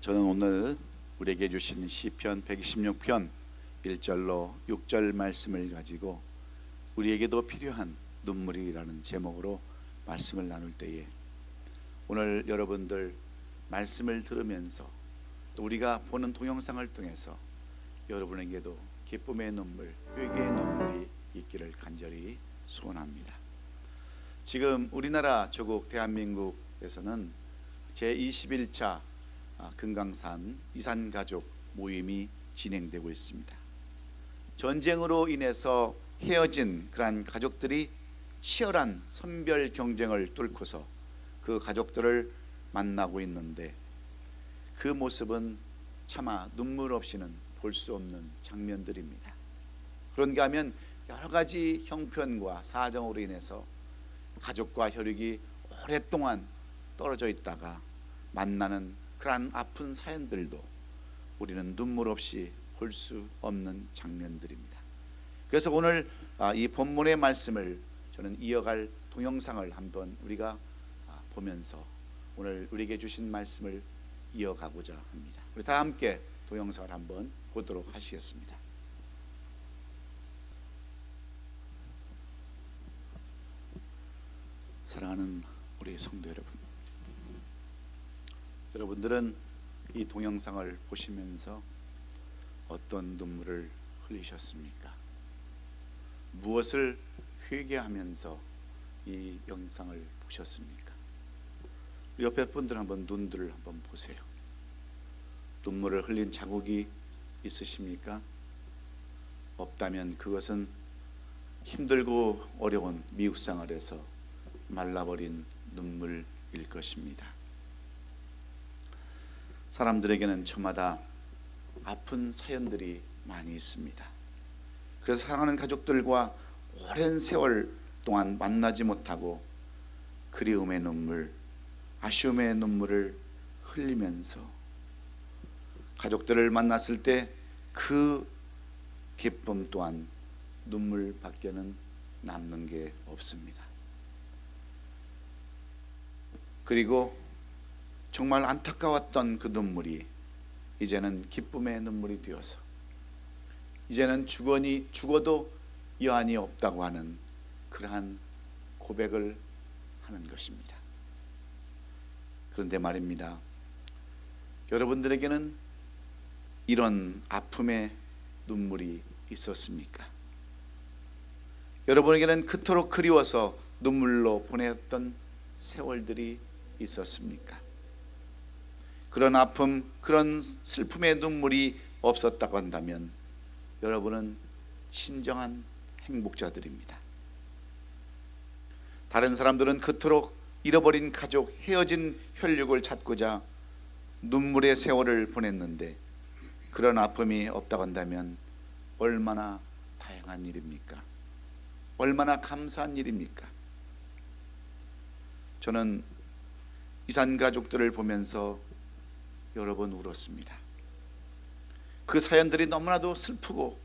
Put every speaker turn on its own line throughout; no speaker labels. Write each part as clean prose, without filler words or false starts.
저는 오늘 우리에게 주신 시편 126편 1절로 6절 말씀을 가지고 우리에게도 필요한 눈물이라는 제목으로 말씀을 나눌 때에 오늘 여러분들 말씀을 들으면서 또 우리가 보는 동영상을 통해서 여러분에게도 기쁨의 눈물, 회개의 눈물이 있기를 간절히 소원합니다. 지금 우리나라 조국 대한민국에서는 제21차 금강산 이산가족 모임이 진행되고 있습니다. 전쟁으로 인해서 헤어진 그러한 가족들이 치열한 선별 경쟁을 뚫고서 그 가족들을 만나고 있는데 그 모습은 차마 눈물 없이는 볼 수 없는 장면들입니다. 그런가 하면 여러 가지 형편과 사정으로 인해서 가족과 혈육이 오랫동안 떨어져 있다가 만나는 그러한 아픈 사연들도 우리는 눈물 없이 볼 수 없는 장면들입니다. 그래서 오늘 이 본문의 말씀을 저는 이어갈 동영상을 한번 우리가 보면서 오늘 우리에게 주신 말씀을 이어가고자 합니다. 우리 다 함께 동영상을 한번 보도록 하시겠습니다. 사랑하는 우리 성도 여러분, 여러분들은 이 동영상을 보시면서 어떤 눈물을 흘리셨습니까? 무엇을 회개하면서 이 영상을 보셨습니까? 옆에 분들 한번 눈들을 한번 보세요. 눈물을 흘린 자국이 있으십니까? 없다면 그것은 힘들고 어려운 미국 생활에서 말라버린 눈물일 것입니다. 사람들에게는 저마다 아픈 사연들이 많이 있습니다. 그래서 사랑하는 가족들과 오랜 세월 동안 만나지 못하고 그리움의 눈물, 아쉬움의 눈물을 흘리면서 가족들을 만났을 때 그 기쁨 또한 눈물밖에는 남는 게 없습니다. 그리고 정말 안타까웠던 그 눈물이 이제는 기쁨의 눈물이 되어서 이제는 죽어도 여한이 없다고 하는 그러한 고백을 하는 것입니다. 그런데 말입니다, 여러분들에게는 이런 아픔의 눈물이 있었습니까? 여러분에게는 그토록 그리워서 눈물로 보냈던 세월들이 있었습니까? 그런 아픔, 그런 슬픔의 눈물이 없었다고 한다면 여러분은 진정한 행복자들입니다. 다른 사람들은 그토록 잃어버린 가족, 헤어진 혈육을 찾고자 눈물의 세월을 보냈는데 그런 아픔이 없다고 한다면 얼마나 다양한 일입니까? 얼마나 감사한 일입니까? 저는 이산 가족들을 보면서 여러 번 울었습니다. 그 사연들이 너무나도 슬프고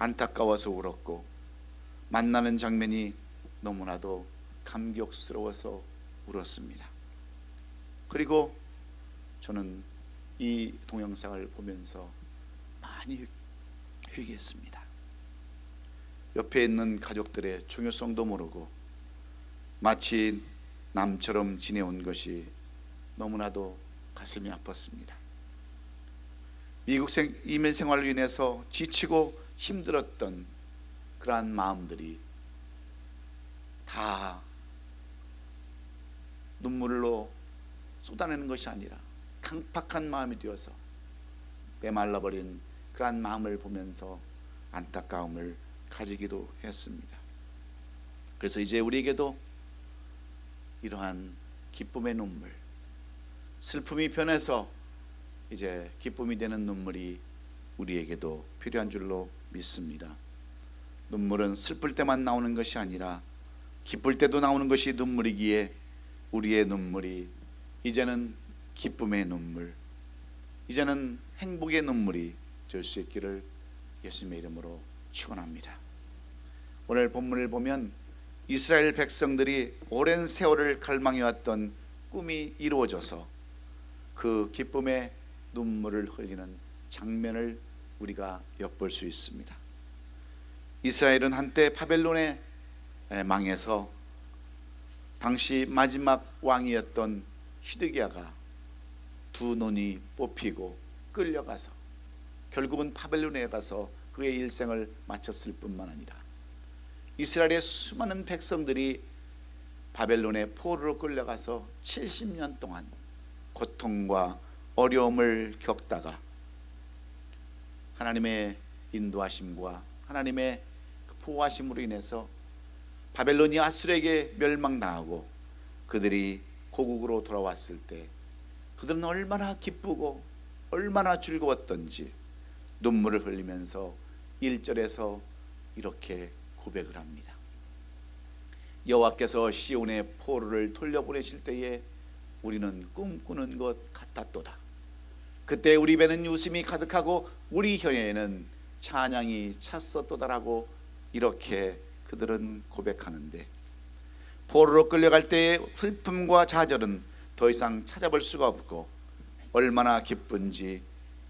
안타까워서 울었고 만나는 장면이 너무나도 감격스러워서 울었습니다. 그리고 저는 이 동영상을 보면서 많이 회개했습니다. 옆에 있는 가족들의 중요성도 모르고 마치 남처럼 지내온 것이 너무나도 가슴이 아팠습니다. 미국 이민 생활로 인해서 지치고 힘들었던 그러한 마음들이 다 눈물로 쏟아내는 것이 아니라 강팍한 마음이 되어서 메말라버린 그러한 마음을 보면서 안타까움을 가지기도 했습니다. 그래서 이제 우리에게도 이러한 기쁨의 눈물, 슬픔이 변해서 이제 기쁨이 되는 눈물이 우리에게도 필요한 줄로 믿습니다. 눈물은 슬플 때만 나오는 것이 아니라 기쁠 때도 나오는 것이 눈물이기에 우리의 눈물이 이제는 기쁨의 눈물, 이제는 행복의 눈물이 될 수 있기를 예수님의 이름으로 축원합니다. 오늘 본문을 보면 이스라엘 백성들이 오랜 세월을 갈망해왔던 꿈이 이루어져서 그 기쁨의 눈물을 흘리는 장면을 우리가 엿볼 수 있습니다. 이스라엘은 한때 바벨론에 망해서 당시 마지막 왕이었던 시드기야가 두 눈이 뽑히고 끌려가서 결국은 바벨론에 가서 그의 일생을 마쳤을 뿐만 아니라 이스라엘의 수많은 백성들이 바벨론의 포로로 끌려가서 70년 동안 고통과 어려움을 겪다가 하나님의 인도하심과 하나님의 보호하심으로 인해서 바벨론이 아수르에게 멸망당하고 그들이 고국으로 돌아왔을 때 그들은 얼마나 기쁘고 얼마나 즐거웠던지 눈물을 흘리면서 1절에서 이렇게 고백을 합니다. 여호와께서 시온의 포로를 돌려보내실 때에 우리는 꿈꾸는 것 같았도다. 그때 우리 배는 웃음이 가득하고 우리 혀에는 찬양이 찼었도다라고 이렇게 그들은 고백하는데, 포로로 끌려갈 때의 슬픔과 좌절은 더 이상 찾아볼 수가 없고 얼마나 기쁜지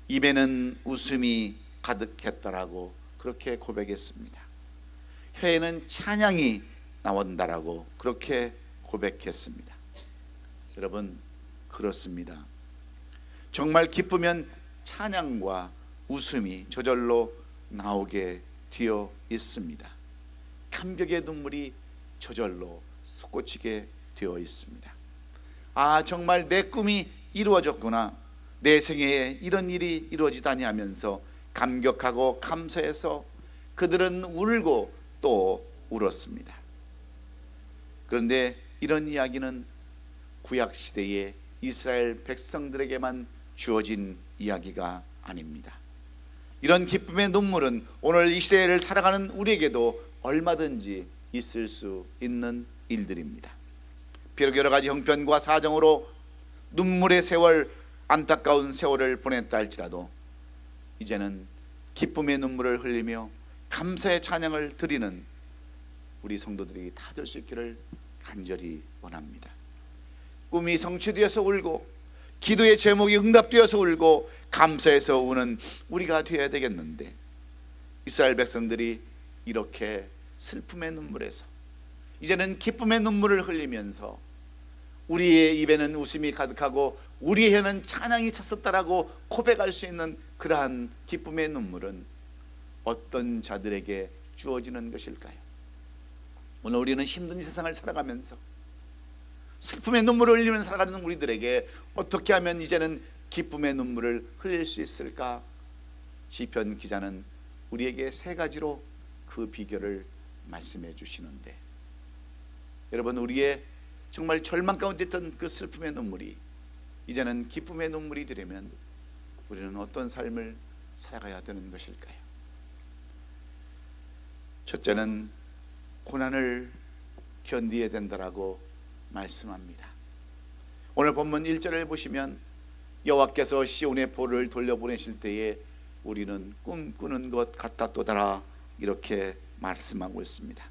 입에는 웃음이 가득했다라고 그렇게 고백했습니다. 혀에는 찬양이 나온다라고 그렇게 고백했습니다. 여러분, 그렇습니다. 정말 기쁘면 찬양과 웃음이 저절로 나오게 되어 있습니다. 감격의 눈물이 저절로 솟구치게 되어 있습니다. 아, 정말 내 꿈이 이루어졌구나, 내 생애에 이런 일이 이루어지다니 하면서 감격하고 감사해서 그들은 울고 또 울었습니다. 그런데 이런 이야기는 구약시대의 이스라엘 백성들에게만 주어진 이야기가 아닙니다. 이런 기쁨의 눈물은 오늘 이 시대를 살아가는 우리에게도 얼마든지 있을 수 있는 일들입니다. 비록 여러 가지 형편과 사정으로 눈물의 세월, 안타까운 세월을 보냈다 할지라도 이제는 기쁨의 눈물을 흘리며 감사의 찬양을 드리는 우리 성도들이 다 될 수 있기를 간절히 원합니다. 꿈이 성취되어서 울고 기도의 제목이 응답되어서 울고 감사해서 우는 우리가 되어야 되겠는데, 이스라엘 백성들이 이렇게 슬픔의 눈물에서 이제는 기쁨의 눈물을 흘리면서 우리의 입에는 웃음이 가득하고 우리의 혀는 찬양이 찼었다라고 고백할 수 있는 그러한 기쁨의 눈물은 어떤 자들에게 주어지는 것일까요? 오늘 우리는 힘든 세상을 살아가면서 슬픔의 눈물을 흘리면서 살아가는 우리들에게 어떻게 하면 이제는 기쁨의 눈물을 흘릴 수 있을까? 시편 기자는 우리에게 세 가지로 그 비결을 말씀해 주시는데, 여러분, 우리의 정말 절망 가운데 있던 그 슬픔의 눈물이 이제는 기쁨의 눈물이 되려면 우리는 어떤 삶을 살아가야 되는 것일까요? 첫째는 고난을 견디어야 된다라고 말씀합니다. 오늘 본문 1절을 보시면 여호와께서 시온의 포로를 돌려보내실 때에 우리는 꿈꾸는 것 같았도다 이렇게 말씀하고 있습니다.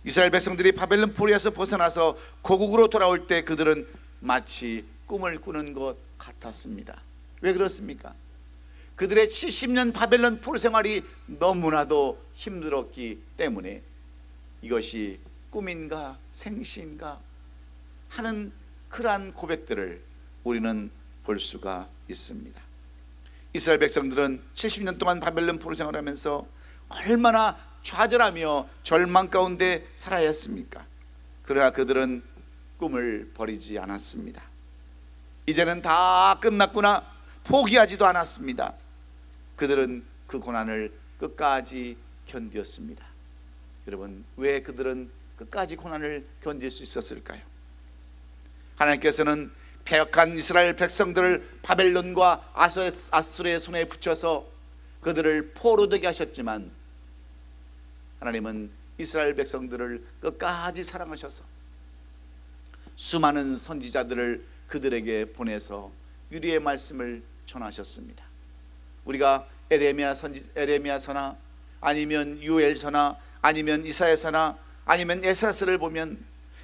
이스라엘 백성들이 바벨론 포로에서 벗어나서 고국으로 돌아올 때 그들은 마치 꿈을 꾸는 것 같았습니다. 왜 그렇습니까? 그들의 70년 바벨론 포로 생활이 너무나도 힘들었기 때문에 이것이 꿈인가 생시인가 하는 그러한 고백들을 우리는 볼 수가 있습니다. 이스라엘 백성들은 70년 동안 바벨론 포로 생활하면서 얼마나 좌절하며 절망 가운데 살아야 했습니까? 그러나 그들은 꿈을 버리지 않았습니다. 이제는 다 끝났구나 포기하지도 않았습니다. 그들은 그 고난을 끝까지 견디었습니다. 여러분, 왜 그들은 끝까지 고난을 견딜 수 있었을까요? 하나님께서는 패역한 이스라엘 백성들을 바벨론과 아수르의 손에 붙여서 그들을 포로 되게 하셨지만, 하나님은 이스라엘 백성들을 끝까지 사랑하셔서 수많은 선지자들을 그들에게 보내서 유리의 말씀을 전하셨습니다. 우리가 에레미야서나 아니면 요엘서나 아니면 이사야서나 아니면 에스라서를 보면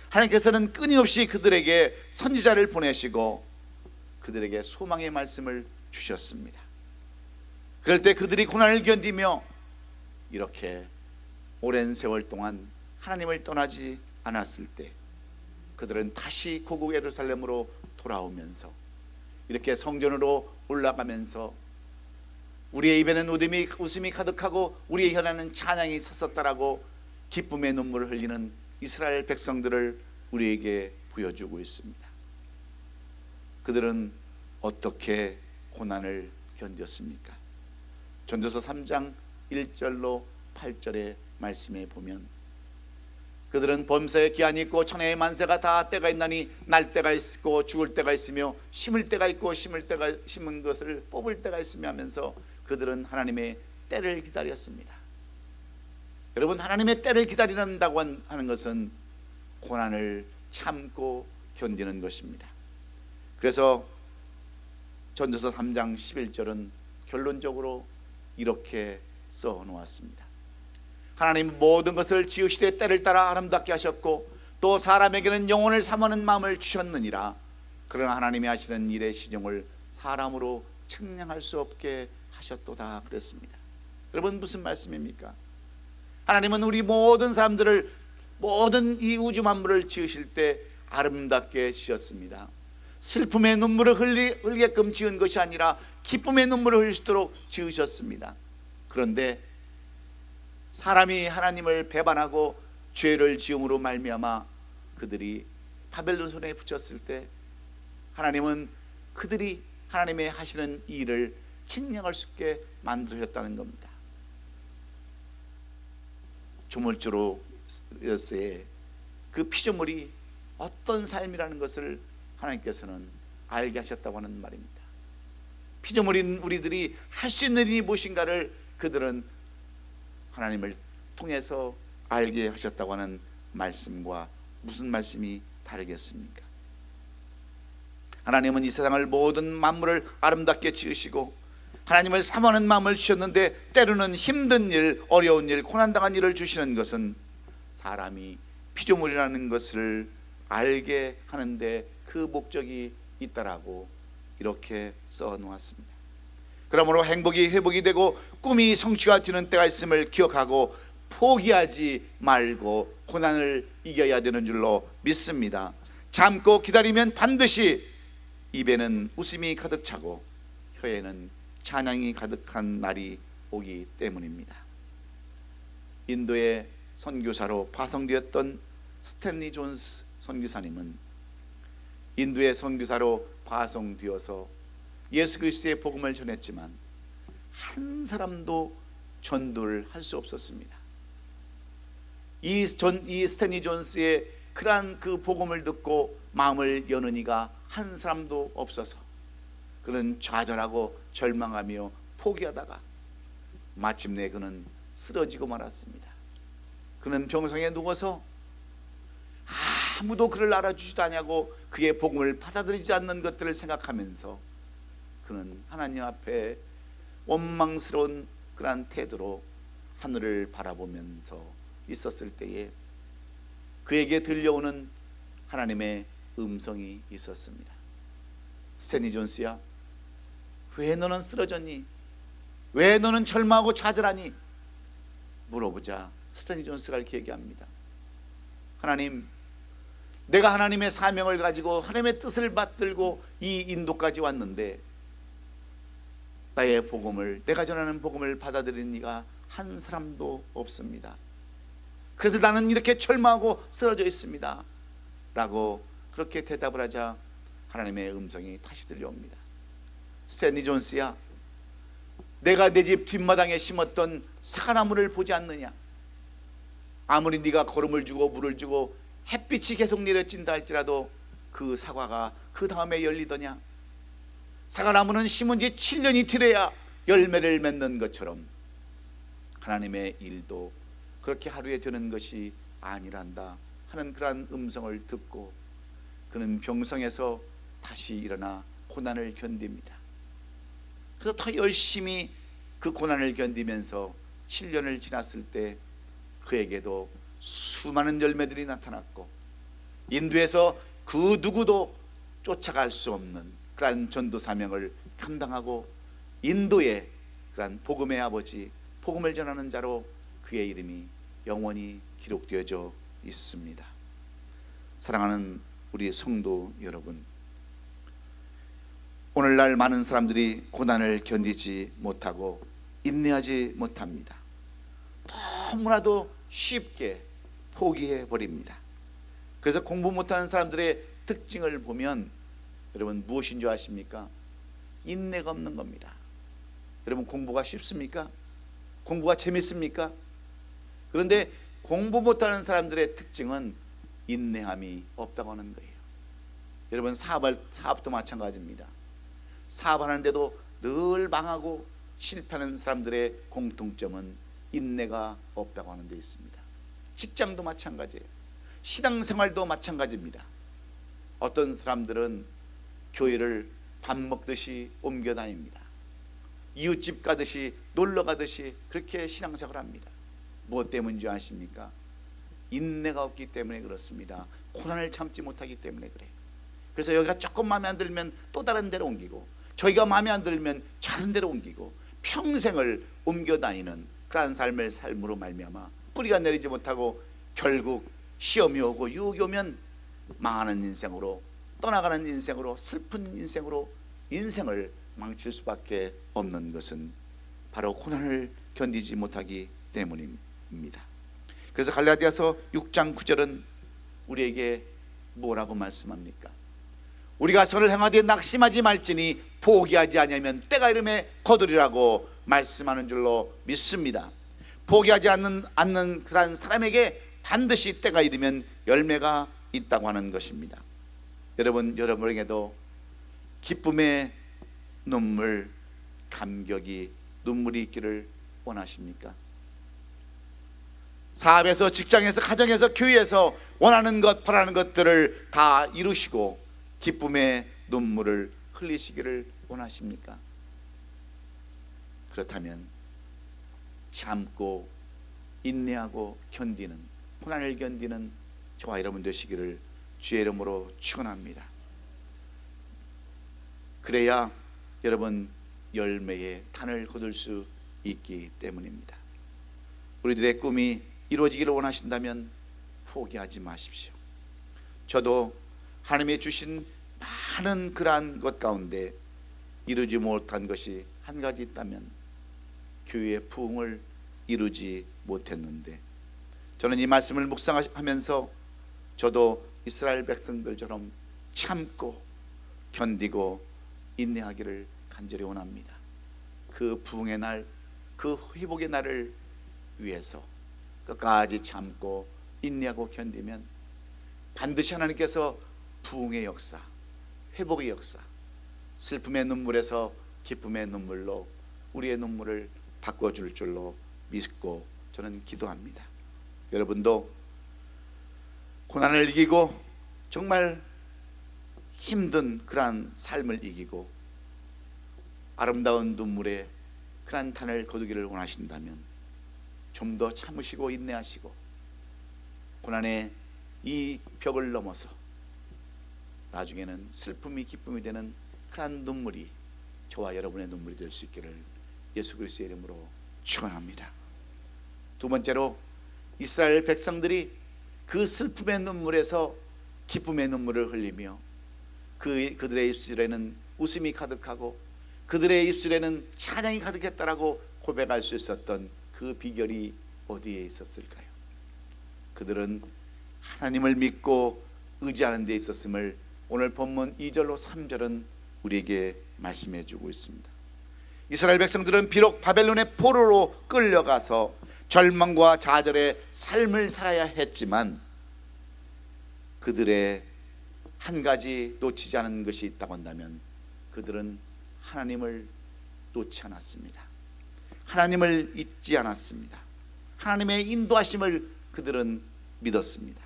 하나님께서는 끊임없이 그들에게 선지자를 보내시고 그들에게 소망의 말씀을 주셨습니다. 그럴 때 그들이 고난을 견디며 이렇게 오랜 세월 동안 하나님을 떠나지 않았을 때 그들은 다시 고국 예루살렘으로 돌아오면서 이렇게 성전으로 올라가면서 우리의 입에는 웃음이 가득하고 우리의 혀에는 찬양이 찼었다라고 기쁨의 눈물을 흘리는 이스라엘 백성들을 우리에게 보여주고 있습니다. 그들은 어떻게 고난을 견뎠습니까? 전도서 3장 1절로 8절의 말씀에 보면 그들은 범사에 기한이 있고 천혜의 만세가 다 때가 있나니 날 때가 있고 죽을 때가 있으며 심을 때가 있고 심은 것을 뽑을 때가 있으며 하면서 그들은 하나님의 때를 기다렸습니다. 여러분, 하나님의 때를 기다린다고 하는 것은 고난을 참고 견디는 것입니다. 그래서 전도서 3장 11절은 결론적으로 이렇게 써놓았습니다. 하나님 모든 것을 지으시되 때를 따라 아름답게 하셨고 또 사람에게는 영혼을 삼하는 마음을 주셨느니라. 그러나 하나님이 하시는 일의 시종을 사람으로 측량할 수 없게 하셨도다 그랬습니다. 여러분, 무슨 말씀입니까? 하나님은 우리 모든 사람들을, 모든 이 우주 만물을 지으실 때 아름답게 지었습니다. 슬픔의 눈물을 흘리게끔 지은 것이 아니라 기쁨의 눈물을 흘릴 수 있도록 지으셨습니다. 그런데 사람이 하나님을 배반하고 죄를 지음으로 말미암아 그들이 바벨론 손에 붙였을 때 하나님은 그들이 하나님의 하시는 일을 측량할 수 있게 만드셨다는 겁니다. 조물주로서의 그 피조물이 어떤 삶이라는 것을 하나님께서는 알게 하셨다고 하는 말입니다. 피조물인 우리들이 할 수 있는 일이 무엇인가를 그들은 하나님을 통해서 알게 하셨다고 하는 말씀과 무슨 말씀이 다르겠습니까? 하나님은 이 세상을 모든 만물을 아름답게 지으시고 하나님을 사모하는 마음을 주셨는데 때로는 힘든 일, 어려운 일, 고난당한 일을 주시는 것은 사람이 피조물이라는 것을 알게 하는데 그 목적이 있다라고 이렇게 써놓았습니다. 그러므로 행복이 회복이 되고 꿈이 성취가 되는 때가 있음을 기억하고 포기하지 말고 고난을 이겨야 되는 줄로 믿습니다. 참고 기다리면 반드시 입에는 웃음이 가득 차고 혀에는 찬양이 가득한 날이 오기 때문입니다. 인도의 선교사로 파송되었던 스탠리 존스 선교사님은 인도의 선교사로 파송되어서 예수 그리스도의 복음을 전했지만 한 사람도 전도를 할 수 없었습니다. 이 스탠리 존스의 그러한 그 복음을 듣고 마음을 여는 이가 한 사람도 없어서 그는 좌절하고 절망하며 포기하다가 마침내 그는 쓰러지고 말았습니다. 그는 병상에 누워서 아무도 그를 알아주지도 않냐고 그의 복음을 받아들이지 않는 것들을 생각하면서 그는 하나님 앞에 원망스러운 그러한 태도로 하늘을 바라보면서 있었을 때에 그에게 들려오는 하나님의 음성이 있었습니다. 스탠리 존스야, 왜 너는 쓰러졌니? 왜 너는 절망하고 좌절하니? 물어보자 스탠리 존스가 이렇게 얘기합니다. 하나님, 내가 하나님의 사명을 가지고 하나님의 뜻을 받들고 이 인도까지 왔는데 나의 복음을, 내가 전하는 복음을 받아들이는 이가 한 사람도 없습니다. 그래서 나는 이렇게 절망하고 쓰러져 있습니다 라고 그렇게 대답을 하자 하나님의 음성이 다시 들려옵니다. 스탠리 존스야, 내가 내 집 뒷마당에 심었던 사과나무를 보지 않느냐? 아무리 네가 거름을 주고 물을 주고 햇빛이 계속 내려진다 할지라도 그 사과가 그 다음에 열리더냐? 사과나무는 심은 지 7년이 되어야 열매를 맺는 것처럼 하나님의 일도 그렇게 하루에 되는 것이 아니란다 하는 그러한 음성을 듣고 그는 병상에서 다시 일어나 고난을 견딥니다. 그래서 더 열심히 그 고난을 견디면서 7년을 지났을 때 그에게도 수많은 열매들이 나타났고 인도에서 그 누구도 쫓아갈 수 없는 그러한 전도 사명을 감당하고 인도의 그러한 복음의 아버지, 복음을 전하는 자로 그의 이름이 영원히 기록되어져 있습니다. 사랑하는 우리 성도 여러분, 오늘날 많은 사람들이 고난을 견디지 못하고 인내하지 못합니다. 너무나도 쉽게 포기해 버립니다. 그래서 공부 못하는 사람들의 특징을 보면 여러분 무엇인 줄 아십니까? 인내가 없는 겁니다. 여러분 공부가 쉽습니까? 공부가 재밌습니까? 그런데 공부 못하는 사람들의 특징은 인내함이 없다고 하는 거예요. 여러분 사업도 마찬가지입니다. 사업하는데도 늘 망하고 실패하는 사람들의 공통점은 인내가 없다고 하는 데 있습니다. 직장도 마찬가지예요. 신앙생활도 마찬가지입니다. 어떤 사람들은 교회를 밥 먹듯이 옮겨 다닙니다. 이웃집 가듯이 놀러 가듯이 그렇게 신앙생활을 합니다. 무엇 때문인지 아십니까? 인내가 없기 때문에 그렇습니다. 고난을 참지 못하기 때문에 그래요. 그래서 여기가 조금 마음에 안 들면 또 다른 데로 옮기고, 저희가 마음에 안 들면 다른 데로 옮기고, 평생을 옮겨 다니는 그러한 삶으로 말미암아 뿌리가 내리지 못하고 결국 시험이 오고 유혹이 오면 망하는 인생으로, 떠나가는 인생으로, 슬픈 인생으로 인생을 망칠 수밖에 없는 것은 바로 고난을 견디지 못하기 때문입니다. 그래서 갈라디아서 6장 9절은 우리에게 뭐라고 말씀합니까? 우리가 선을 행하되 낙심하지 말지니 포기하지 아니하면 때가 이름에 거두리라고 말씀하는 줄로 믿습니다. 포기하지 않는 그런 사람에게 반드시 때가 이르면 열매가 있다고 하는 것입니다. 여러분에게도 기쁨의 눈물, 감격이 눈물이 있기를 원하십니까? 사업에서, 직장에서, 가정에서, 교회에서 원하는 것, 바라는 것들을 다 이루시고 기쁨의 눈물을 흘리시기를 원하십니까? 그렇다면 참고 인내하고 견디는, 고난을 견디는 저와 여러분 되시기를 주의 이름으로 축원합니다. 그래야 여러분 열매의 탄을 거둘 수 있기 때문입니다. 우리들의 꿈이 이루어지기를 원하신다면 포기하지 마십시오. 저도 하나님이 주신 많은 그러한 것 가운데 이루지 못한 것이 한 가지 있다면 교회의 부흥을 이루지 못했는데, 저는 이 말씀을 묵상하면서 저도 이스라엘 백성들처럼 참고 견디고 인내하기를 간절히 원합니다. 그 부흥의 날, 그 회복의 날을 위해서 끝까지 참고 인내하고 견디면 반드시 하나님께서 부흥의 역사, 회복의 역사, 슬픔의 눈물에서 기쁨의 눈물로 우리의 눈물을 바꿔줄 줄로 믿고 저는 기도합니다. 여러분도 고난을 이기고 정말 힘든 그러한 삶을 이기고 아름다운 눈물에 그러한 탄을 거두기를 원하신다면 좀 더 참으시고 인내하시고 고난의 이 벽을 넘어서 나중에는 슬픔이 기쁨이 되는 그러한 눈물이 저와 여러분의 눈물이 될 수 있기를 예수 그리스도의 이름으로 축원합니다. 두 번째로 이스라엘 백성들이 그 슬픔의 눈물에서 기쁨의 눈물을 흘리며 그들의 입술에는 웃음이 가득하고 그들의 입술에는 찬양이 가득했다라고 고백할 수 있었던 그 비결이 어디에 있었을까요? 그들은 하나님을 믿고 의지하는 데 있었음을 오늘 본문 2절로 3절은 우리에게 말씀해 주고 있습니다. 이스라엘 백성들은 비록 바벨론의 포로로 끌려가서 절망과 좌절의 삶을 살아야 했지만 그들의 한 가지 놓치지 않은 것이 있다고 한다면 그들은 하나님을 놓지 않았습니다. 하나님을 잊지 않았습니다. 하나님의 인도하심을 그들은 믿었습니다.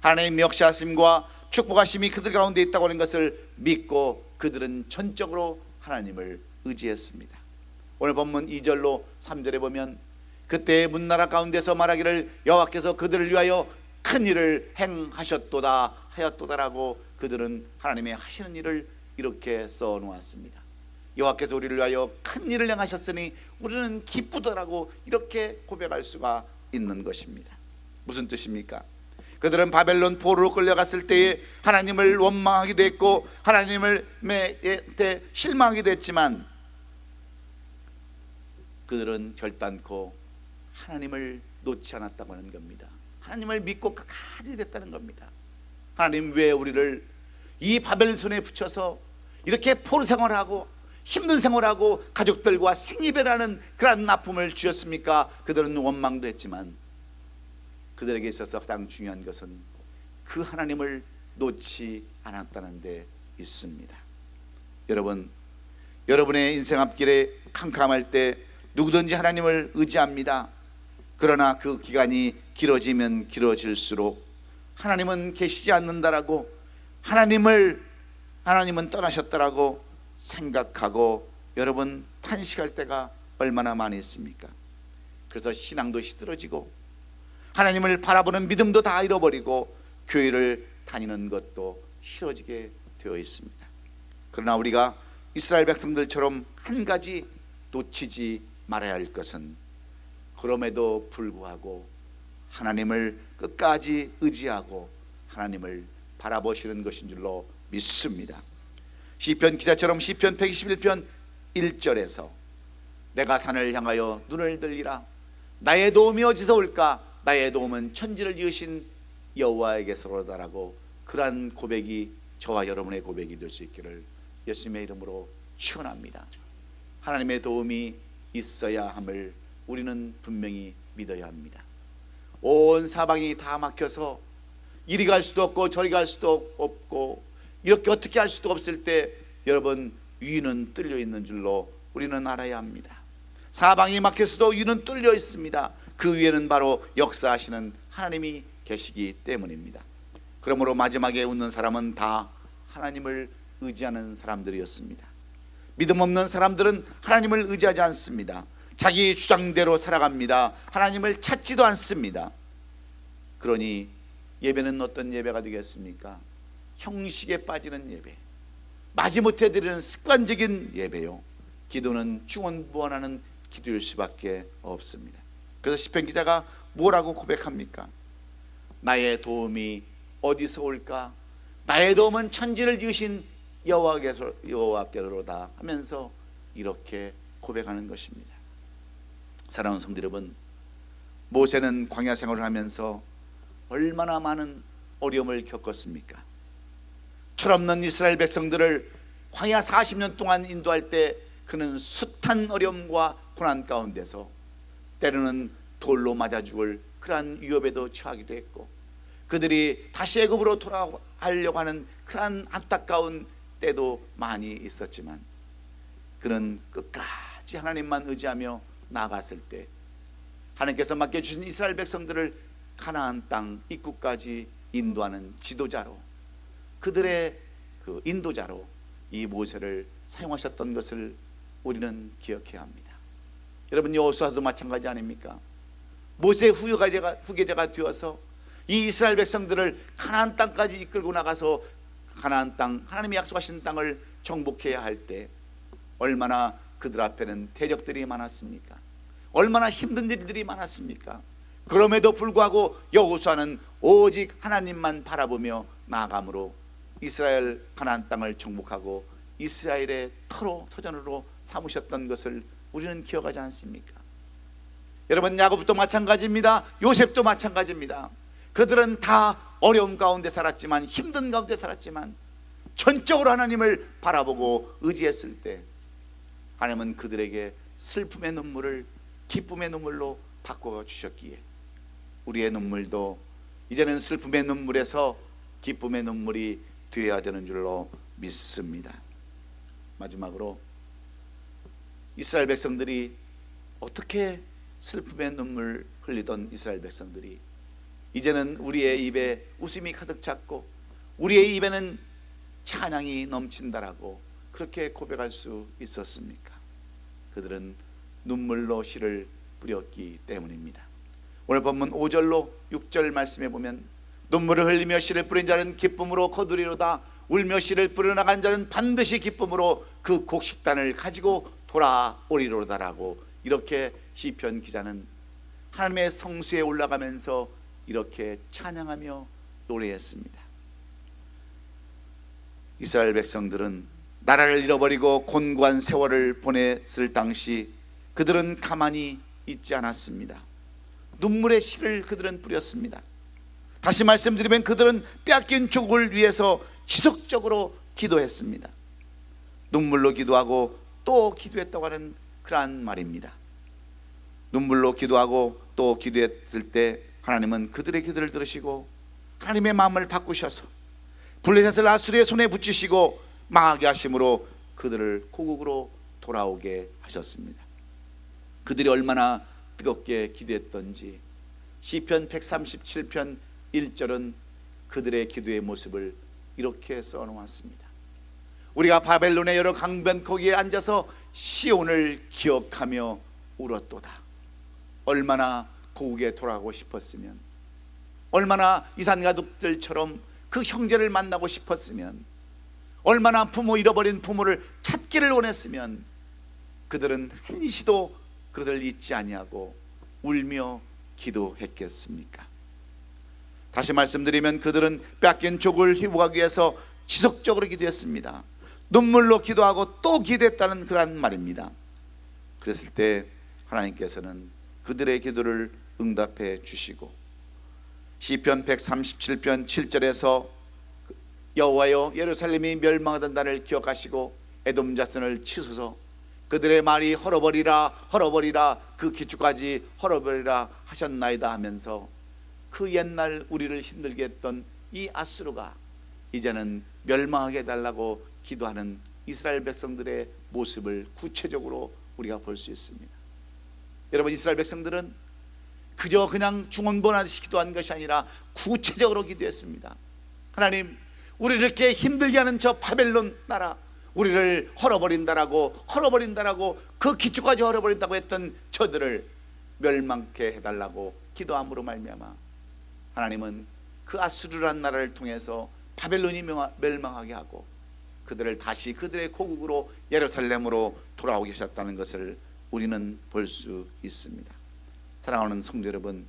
하나님의 역사하심과 축복하심이 그들 가운데 있다고 하는 것을 믿고 그들은 전적으로 하나님을 의지했습니다. 오늘 본문 2절로 3절에 보면 그때 문나라 가운데서 말하기를 여호와께서 그들을 위하여 큰 일을 행하셨도다 하였도다라고 그들은 하나님의 하시는 일을 이렇게 써 놓았습니다. 여호와께서 우리를 위하여 큰 일을 행하셨으니 우리는 기쁘더라고 이렇게 고백할 수가 있는 것입니다. 무슨 뜻입니까? 그들은 바벨론 포로로 끌려갔을 때에 하나님을 원망하기도 했고 하나님을 실망하기도 했지만 그들은 결단코 하나님을 놓지 않았다고 하는 겁니다. 하나님을 믿고 끝까지 됐다는 겁니다. 하나님 왜 우리를 이 바벨론 손에 붙여서 이렇게 포로 생활하고 힘든 생활하고 가족들과 생이별하는 그런 아픔을 주셨습니까? 그들은 원망도 했지만 그들에게 있어서 가장 중요한 것은 그 하나님을 놓지 않았다는 데 있습니다. 여러분, 여러분의 인생 앞길에 캄캄할 때 누구든지 하나님을 의지합니다. 그러나 그 기간이 길어지면 길어질수록 하나님은 계시지 않는다라고 하나님은 떠나셨다라고 생각하고 여러분 탄식할 때가 얼마나 많이 있습니까? 그래서 신앙도 시들어지고 하나님을 바라보는 믿음도 다 잃어버리고 교회를 다니는 것도 싫어지게 되어 있습니다. 그러나 우리가 이스라엘 백성들처럼 한 가지 놓치지 말아야 할 것은 그럼에도 불구하고 하나님을 끝까지 의지하고 하나님을 바라보시는 것인 줄로 믿습니다. 시편 기자처럼 시편 121편 1절에서 내가 산을 향하여 눈을 들리라 나의 도움이 어디서 올까 나의 도움은 천지를 지으신 여호와에게서로다라고 그러한 고백이 저와 여러분의 고백이 될 수 있기를 예수님의 이름으로 축원합니다. 하나님의 도움이 있어야 함을 우리는 분명히 믿어야 합니다. 온 사방이 다 막혀서 이리 갈 수도 없고 저리 갈 수도 없고 이렇게 어떻게 할 수도 없을 때 여러분 위는 뚫려 있는 줄로 우리는 알아야 합니다. 사방이 막혀서도 위는 뚫려 있습니다. 그 위에는 바로 역사하시는 하나님이 계시기 때문입니다. 그러므로 마지막에 웃는 사람은 다 하나님을 의지하는 사람들이었습니다. 믿음 없는 사람들은 하나님을 의지하지 않습니다. 자기 주장대로 살아갑니다. 하나님을 찾지도 않습니다. 그러니 예배는 어떤 예배가 되겠습니까? 형식에 빠지는 예배, 마지못해 드리는 습관적인 예배요. 기도는 중언부언하는 기도일 수밖에 없습니다. 그래서 시편 기자가 뭐라고 고백합니까? 나의 도움이 어디서 올까? 나의 도움은 천지를 지으신 여호와께로다 하면서 이렇게 고백하는 것입니다. 사랑하는 성도 여러분, 모세는 광야 생활을 하면서 얼마나 많은 어려움을 겪었습니까? 철없는 이스라엘 백성들을 광야 40년 동안 인도할 때 그는 숱한 어려움과 고난 가운데서 때로는 돌로 맞아 죽을 그러한 위협에도 처하기도 했고 그들이 다시 애굽으로 돌아가려고 하는 그러한 안타까운 때도 많이 있었지만 그는 끝까지 하나님만 의지하며 나아갔을 때 하나님께서 맡겨주신 이스라엘 백성들을 가나안 땅 입구까지 인도하는 지도자로 그들의 그 인도자로 이 모세를 사용하셨던 것을 우리는 기억해야 합니다. 여러분 여호수아도 마찬가지 아닙니까? 모세의 후계자가 되어서 이 이스라엘 백성들을 가나안 땅까지 이끌고 나가서 가나안 땅 하나님이 약속하신 땅을 정복해야 할 때 얼마나 그들 앞에는 대적들이 많았습니까? 얼마나 힘든 일들이 많았습니까? 그럼에도 불구하고 여호수아는 오직 하나님만 바라보며 나아감으로 이스라엘 가나안 땅을 정복하고 이스라엘의 터전으로 삼으셨던 것을 우리는 기억하지 않습니까? 여러분 야곱도 마찬가지입니다. 요셉도 마찬가지입니다. 그들은 다 어려움 가운데 살았지만 힘든 가운데 살았지만 전적으로 하나님을 바라보고 의지했을 때 하나님은 그들에게 슬픔의 눈물을 기쁨의 눈물로 바꿔 주셨기에 우리의 눈물도 이제는 슬픔의 눈물에서 기쁨의 눈물이 되어야 되는 줄로 믿습니다. 마지막으로 이스라엘 백성들이 어떻게 슬픔의 눈물 흘리던 이스라엘 백성들이 이제는 우리의 입에 웃음이 가득 찼고 우리의 입에는 찬양이 넘친다라고 그렇게 고백할 수 있었습니까? 그들은 눈물로 씨를 뿌렸기 때문입니다. 오늘 본문 5절로 6절 말씀에 보면 눈물을 흘리며 씨를 뿌린 자는 기쁨으로 거두리로다 울며 씨를 뿌려 나간 자는 반드시 기쁨으로 그 곡식단을 가지고 돌아오리로다라고, 이렇게 시편 기자는 하나님의 성수에 올라가면서 이렇게 찬양하며 노래했습니다. 이스라엘 백성들은 나라를 잃어버리고 곤고한 세월을 보냈을 당시 그들은 가만히 있지 않았습니다. 눈물의 씨를 그들은 뿌렸습니다. 다시 말씀드리면 그들은 빼앗긴 조국을 위해서 지속적으로 기도했습니다. 눈물로 기도하고 또 기도했다고 하는 그러한 말입니다. 눈물로 기도하고 또 기도했을 때 하나님은 그들의 기도를 들으시고 하나님의 마음을 바꾸셔서 블레셋을 아수르의 손에 붙이시고 망하게 하심으로 그들을 고국으로 돌아오게 하셨습니다. 그들이 얼마나 뜨겁게 기도했던지 시편 137편 1절은 그들의 기도의 모습을 이렇게 써놓았습니다. 우리가 바벨론의 여러 강변 거기에 앉아서 시온을 기억하며 울었도다. 얼마나 고국에 돌아가고 싶었으면, 얼마나 이산가족들처럼 그 형제를 만나고 싶었으면, 얼마나 부모 잃어버린 부모를 찾기를 원했으면 그들은 한시도 그들을 잊지 아니하고 울며 기도했겠습니까? 다시 말씀드리면 그들은 뺏긴 족을 회복하기 위해서 지속적으로 기도했습니다. 눈물로 기도하고 또 기도했다는 그런 말입니다. 그랬을 때 하나님께서는 그들의 기도를 응답해 주시고 시편 137편 7절에서 여호와여 예루살렘이 멸망하던 날을 기억하시고 에돔 자손을 치소서 그들의 말이 헐어버리라 헐어버리라 그 기초까지 헐어버리라 하셨나이다 하면서 그 옛날 우리를 힘들게 했던 이 아수르가 이제는 멸망하게 해달라고 기도하는 이스라엘 백성들의 모습을 구체적으로 우리가 볼 수 있습니다. 여러분, 이스라엘 백성들은 그저 그냥 중언부언하듯이 기도한 것이 아니라 구체적으로 기도했습니다. 하나님, 우리를 이렇게 힘들게 하는 저 바벨론 나라, 우리를 헐어버린다라고 그 기초까지 헐어버린다고 했던 저들을 멸망케 해달라고 기도함으로 말미암아 하나님은 그 아수르란 나라를 통해서 바벨론이 멸망하게 하고 그들을 다시 그들의 고국으로 예루살렘으로 돌아오게 하셨다는 것을 우리는 볼 수 있습니다. 사랑하는 성도 여러분,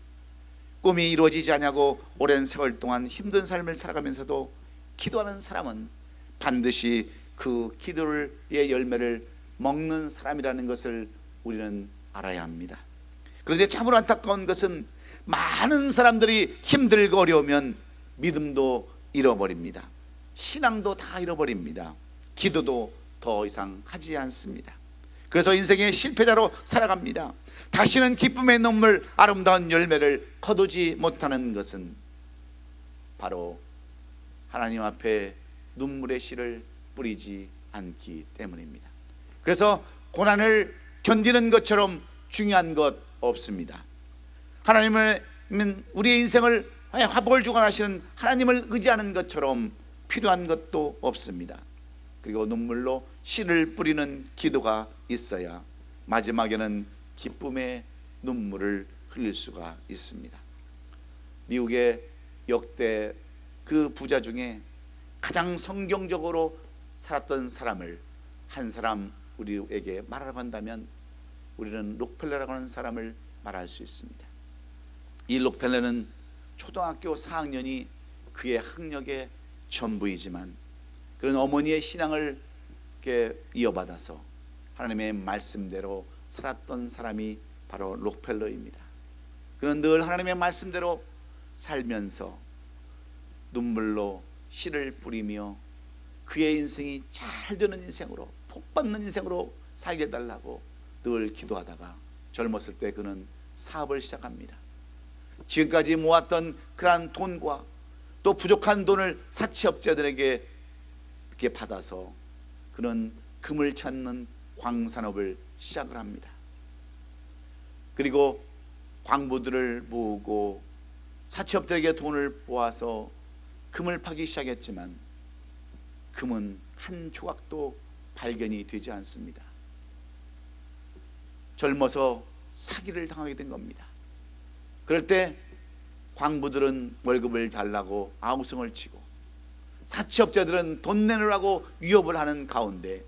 꿈이 이루어지지 않냐고 오랜 세월 동안 힘든 삶을 살아가면서도 기도하는 사람은 반드시 그 기도의 열매를 먹는 사람이라는 것을 우리는 알아야 합니다. 그런데 참으로 안타까운 것은 많은 사람들이 힘들고 어려우면 믿음도 잃어버립니다. 신앙도 다 잃어버립니다. 기도도 더 이상 하지 않습니다. 그래서 인생의 실패자로 살아갑니다. 다시는 기쁨의 눈물, 아름다운 열매를 거두지 못하는 것은 바로 하나님 앞에 눈물의 씨를 뿌리지 않기 때문입니다. 그래서 고난을 견디는 것처럼 중요한 것 없습니다. 하나님은 우리의 인생을 화복을 주관하시는 하나님을 의지하는 것처럼 필요한 것도 없습니다. 그리고 눈물로 씨를 뿌리는 기도가 있어야 마지막에는 기쁨의 눈물을 흘릴 수가 있습니다. 미국의 역대 그 부자 중에 가장 성경적으로 살았던 사람을 한 사람 우리에게 말하라고 한다면 우리는 록펠러라고 하는 사람을 말할 수 있습니다. 이 록펠러는 초등학교 4학년이 그의 학력의 전부이지만 그런 어머니의 신앙을 이어받아서 하나님의 말씀대로 살았던 사람이 바로 록펠러입니다. 그는 늘 하나님의 말씀대로 살면서 눈물로 씨를 뿌리며 그의 인생이 잘 되는 인생으로, 복받는 인생으로 살게 해달라고 늘 기도하다가 젊었을 때 그는 사업을 시작합니다. 지금까지 모았던 그러한 돈과 또 부족한 돈을 사채업자들에게 이렇게 받아서 그는 금을 찾는 광산업을 시작을 합니다. 그리고 광부들을 모으고 사채업자에게 돈을 모아서 금을 파기 시작했지만 금은 한 조각도 발견이 되지 않습니다. 젊어서 사기를 당하게 된 겁니다. 그럴 때 광부들은 월급을 달라고 아우성을 치고 사채업자들은 돈 내놓으라고 위협을 하는 가운데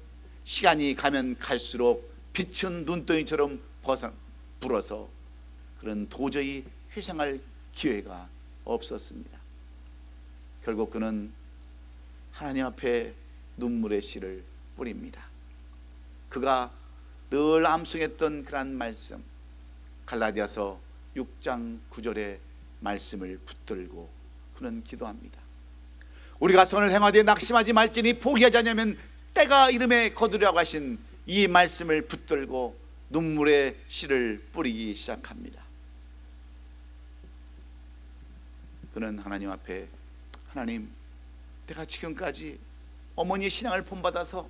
시간이 가면 갈수록 빛은 눈덩이처럼 불어서 그는 도저히 회상할 기회가 없었습니다. 결국 그는 하나님 앞에 눈물의 씨를 뿌립니다. 그가 늘 암송했던 그러한 말씀, 갈라디아서 6장 9절의 말씀을 붙들고 그는 기도합니다. 우리가 선을 행하되 낙심하지 말지니 포기하지 않으면 때가 이름에 거두려고 하신 이 말씀을 붙들고 눈물의 씨를 뿌리기 시작합니다. 그는 하나님 앞에, 하나님, 내가 지금까지 어머니의 신앙을 본받아서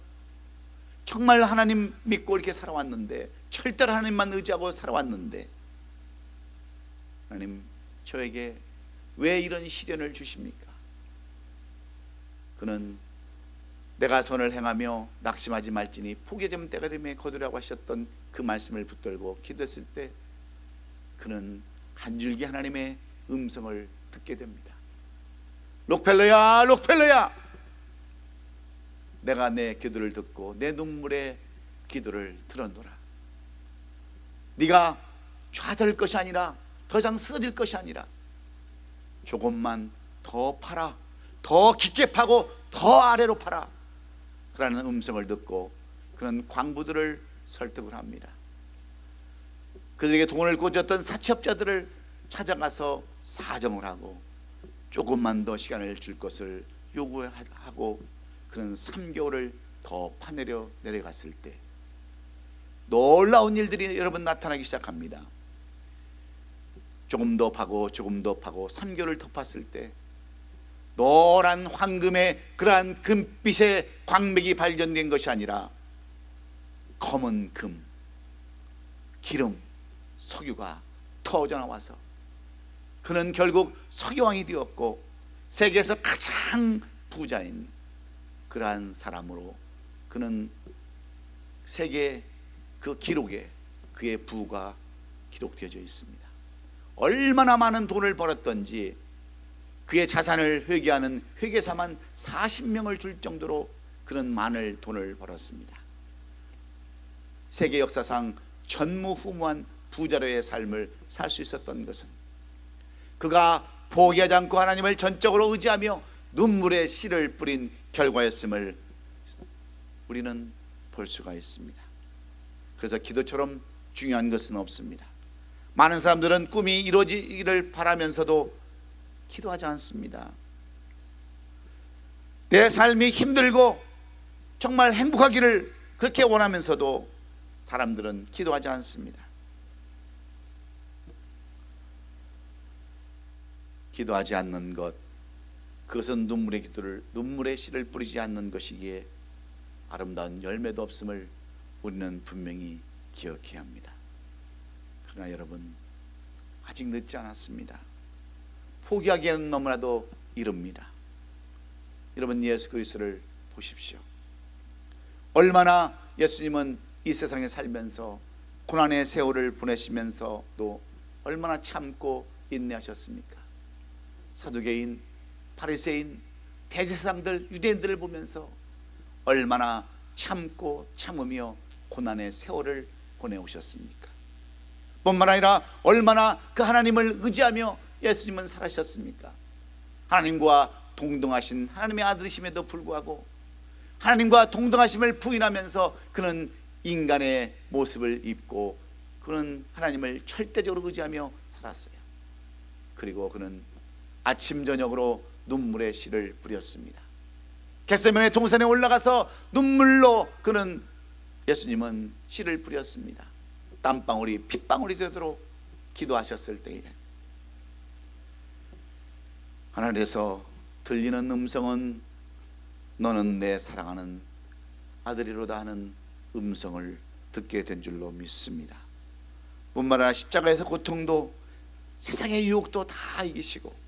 정말 하나님 믿고 이렇게 살아왔는데, 절대로 하나님만 의지하고 살아왔는데, 하나님, 저에게 왜 이런 시련을 주십니까? 그는 내가 선을 행하며 낙심하지 말지니 포기하지 때가 이름에 거두라고 하셨던 그 말씀을 붙들고 기도했을 때 그는 한 줄기 하나님의 음성을 듣게 됩니다. 록펠러야, 록펠러야, 내가 내 기도를 듣고 내 눈물의 기도를 들었노라. 네가 좌절 것이 아니라, 더 이상 쓰러질 것이 아니라 조금만 더 파라, 더 깊게 파고 더 아래로 파라, 그라는 음성을 듣고 그는 광부들을 설득을 합니다. 그들에게 돈을 꽂았던 사채업자들을 찾아가서 사정을 하고 조금만 더 시간을 줄 것을 요구하고 그는 3개월을 더 파내려 내려갔을 때 놀라운 일들이 여러분 나타나기 시작합니다. 조금 더 파고 조금 더 파고 3개월을 더 팠을 때 노란 황금의 그러한 금빛의 광맥이 발견된 것이 아니라 검은 금, 기름, 석유가 터져 나와서 그는 결국 석유왕이 되었고 세계에서 가장 부자인 그러한 사람으로 그는 세계 그 기록에 그의 부가 기록되어져 있습니다. 얼마나 많은 돈을 벌었던지 그의 자산을 회계하는 회계사만 40명을 줄 정도로 그는 많은 돈을 벌었습니다. 세계 역사상 전무후무한 부자로의 삶을 살 수 있었던 것은 그가 포기하지 않고 하나님을 전적으로 의지하며 눈물의 씨를 뿌린 결과였음을 우리는 볼 수가 있습니다. 그래서 기도처럼 중요한 것은 없습니다. 많은 사람들은 꿈이 이루어지기를 바라면서도 기도하지 않습니다. 내 삶이 힘들고 정말 행복하기를 그렇게 원하면서도 사람들은 기도하지 않습니다. 기도하지 않는 것, 그것은 눈물의 씨를 뿌리지 않는 것이기에 아름다운 열매도 없음을 우리는 분명히 기억해야 합니다. 그러나 여러분, 아직 늦지 않았습니다. 포기하기에는 너무나도 이릅니다. 여러분, 예수 그리스도를 보십시오. 얼마나 예수님은 이 세상에 살면서 고난의 세월을 보내시면서도 얼마나 참고 인내하셨습니까? 사두개인, 바리새인, 대제사장들, 유대인들을 보면서 얼마나 참고 참으며 고난의 세월을 보내오셨습니까? 뿐만 아니라 얼마나 그 하나님을 의지하며 예수님은 살아셨습니까? 하나님과 동등하신 하나님의 아들이심에도 불구하고 하나님과 동등하심을 부인하면서 그는 인간의 모습을 입고 그는 하나님을 절대적으로 의지하며 살았어요. 그리고 그는 아침 저녁으로 눈물의 씨를 뿌렸습니다. 겟세마네 동산에 올라가서 눈물로 그는 예수님은 씨를 뿌렸습니다. 땀방울이 핏방울이 되도록 기도하셨을 때에 하늘에서 들리는 음성은 너는 내 사랑하는 아들이로다 하는 음성을 듣게 된 줄로 믿습니다. 뿐만 아니라 십자가에서 고통도 세상의 유혹도 다 이기시고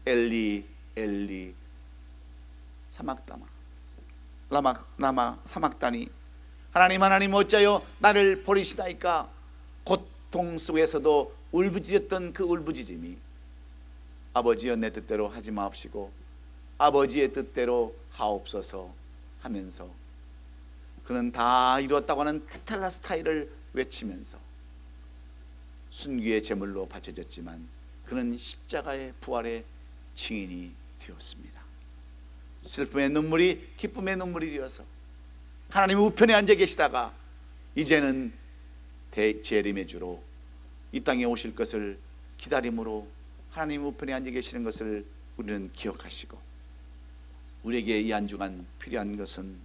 엘리 엘리 사막다마 라마 사막다니 하나님 하나님 어찌하여 나를 버리시나이까. 고통 속에서도 울부짖었던 그 울부짖음이 아버지여 내 뜻대로 하지 마옵시고 아버지의 뜻대로 하옵소서 하면서 그는 다 이루었다고 하는 테텔레스타이를 외치면서 순교의 제물로 바쳐졌지만 그는 십자가의 부활의 증인이 되었습니다. 슬픔의 눈물이 기쁨의 눈물이 되어서 하나님 우편에 앉아 계시다가 이제는 재림의 주로 이 땅에 오실 것을 기다림으로 하나님 우편에 앉아 계시는 것을 우리는 기억하시고, 우리에게 이 한 주간 필요한 것은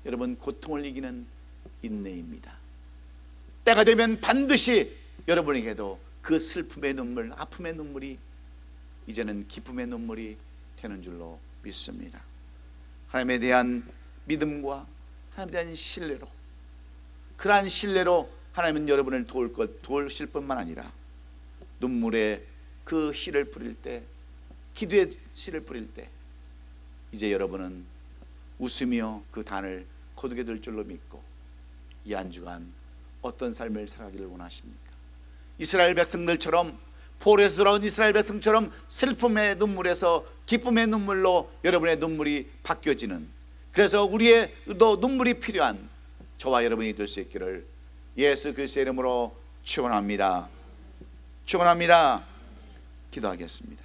여러분 고통을 이기는 인내입니다. 때가 되면 반드시 여러분에게도 그 슬픔의 눈물, 아픔의 눈물이 이제는 기쁨의 눈물이 되는 줄로 믿습니다. 하나님에 대한 믿음과 하나님에 대한 신뢰로, 그러한 신뢰로 하나님은 여러분을 도우실 뿐만 아니라 눈물의 그 씨를 뿌릴 때, 기도의 씨를 뿌릴 때 이제 여러분은 웃으며 그 단을 거두게 될 줄로 믿고, 이 한 주간 어떤 삶을 살아가기를 원하십니까? 이스라엘 백성들처럼, 포로에서 돌아온 이스라엘 백성처럼 슬픔의 눈물에서 기쁨의 눈물로 여러분의 눈물이 바뀌어지는, 그래서 우리의도 눈물이 필요한 저와 여러분이 될 수 있기를 예수 그리스도의 이름으로 축원합니다. 축원합니다. 기도하겠습니다.